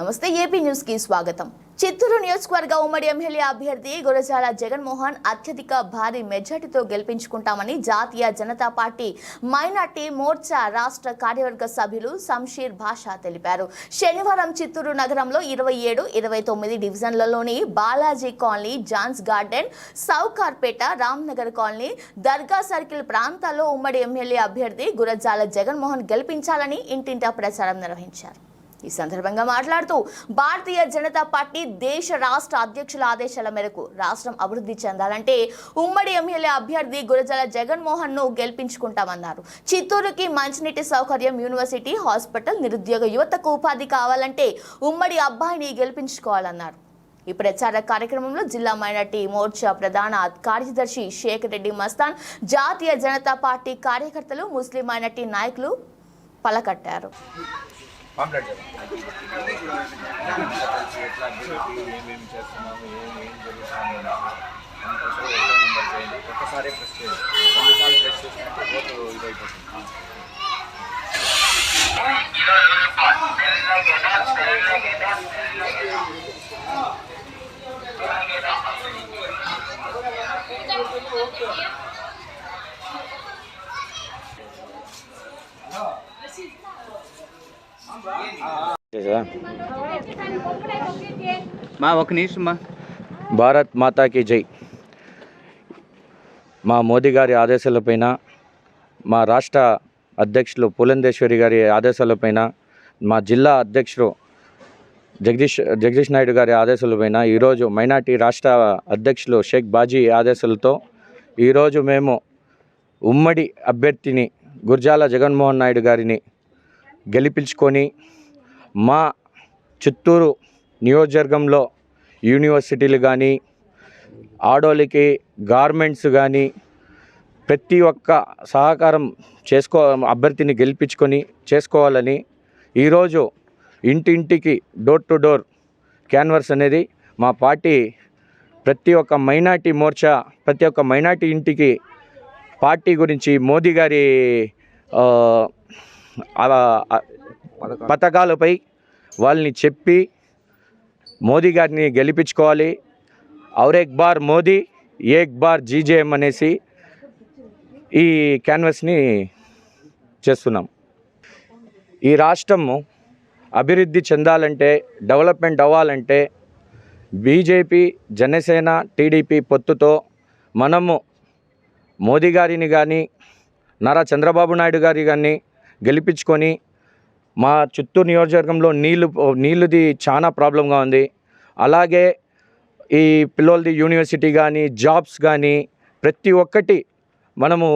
నమస్తే AP news కి స్వాగతం. చిత్తూరు నియోజకవర్గ ఉమ్మడి ఎమ్మెల్యే అభ్యర్థి గురజాల జగన్మోహన్ అత్యధిక భారీ మెజార్టీతో గెలిపించుకుంటామని జాతీయ జనతా పార్టీ మైనార్టీ మోర్చా రాష్ట్ర కార్యవర్గ సభ్యులు శంషీర్ భాషా తెలిపారు. శనివారం చిత్తూరు నగరంలో 27, 29 డివిజన్లలోని Balaji colony, John's Garden, Sowcarpet, Ramnagar colony, Dargah circle ప్రాంతాల్లో ఉమ్మడి ఎమ్మెల్యే అభ్యర్థి గురజాల జగన్మోహన్ గెలిపించాలని ఇంటింటా ప్రచారం నిర్వహించారు. ఈ సందర్భంగా మాట్లాడుతూ భారతీయ జనతా పార్టీ దేశ రాష్ట్ర అధ్యక్షుల ఆదేశాల మేరకు రాష్ట్రం అభివృద్ధి చెందాలంటే ఉమ్మడి ఎమ్మెల్యే అభ్యర్థి గురజాల జగన్మోహన్ ను గెలిపించుకుంటామన్నారు. చిత్తూరుకి మంచినీటి సౌకర్యం, యూనివర్సిటీ, హాస్పిటల్, నిరుద్యోగ యువతకు ఉపాధి కావాలంటే ఉమ్మడి అబ్బాయిని గెలిపించుకోవాలన్నారు. ఈ ప్రచార కార్యక్రమంలో జిల్లా మైనార్టీ మోర్చా ప్రధాన కార్యదర్శి షేక్ రెడ్డి మస్తాన్, జాతీయ జనతా పార్టీ కార్యకర్తలు, ముస్లిం మైనార్టీ నాయకులు పలకట్టారు. భారత్ మాతాకి జై. మా మోదీ గారి ఆదేశాలపైన, మా రాష్ట్ర అధ్యక్షులు పులందేశ్వరి గారి ఆదేశాలపైన, మా జిల్లా అధ్యక్షుడు జగదీష్ నాయుడు గారి ఆదేశాలపైన, ఈరోజు మైనార్టీ రాష్ట్ర అధ్యక్షులు షేక్ బాజీ ఆదేశాలతో ఈరోజు మేము ఉమ్మడి అభ్యర్థిని గురజాల జగన్మోహన్ నాయుడు గారిని గెలిపించుకొని మా చిత్తూరు నియోజకవర్గంలో యూనివర్సిటీలు కానీ, ఆడోళ్ళకి గార్మెంట్స్ కానీ ప్రతి ఒక్క సహకారం అభ్యర్థిని గెలిపించుకొని చేసుకోవాలని ఈరోజు ఇంటింటికి డోర్ టు డోర్ క్యాన్వర్స్ అనేది మా పార్టీ ప్రతి ఒక్క మైనార్టీ మోర్చా ప్రతి ఒక్క మైనార్టీ ఇంటికి పార్టీ గురించి, మోదీ గారి పథకాలపై వాళ్ళని చెప్పి మోదీ గారిని గెలిపించుకోవాలి. ఔర్ ఏక్ బార్ మోదీ, ఏక్ బార్ జీజేఎం అనేసి ఈ క్యాన్వస్ని చేస్తున్నాం. ఈ రాష్ట్రము అభివృద్ధి చెందాలంటే, డెవలప్మెంట్ అవ్వాలంటే బీజేపీ, జనసేన, టీడీపీ పొత్తుతో మనము మోదీ గారిని కానీ, నారా చంద్రబాబు నాయుడు గారి కానీ గెలిపించుకొని మా చిత్తూరు నియోజకవర్గంలో నీళ్ళుది చాలా ప్రాబ్లంగా ఉంది. అలాగే ఈ పిల్లలది యూనివర్సిటీ కానీ, జాబ్స్ కానీ ప్రతి ఒక్కటి మనము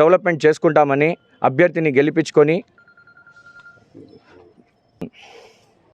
డెవలప్మెంట్ చేసుకుంటామని అభ్యర్థిని గెలిపించుకొని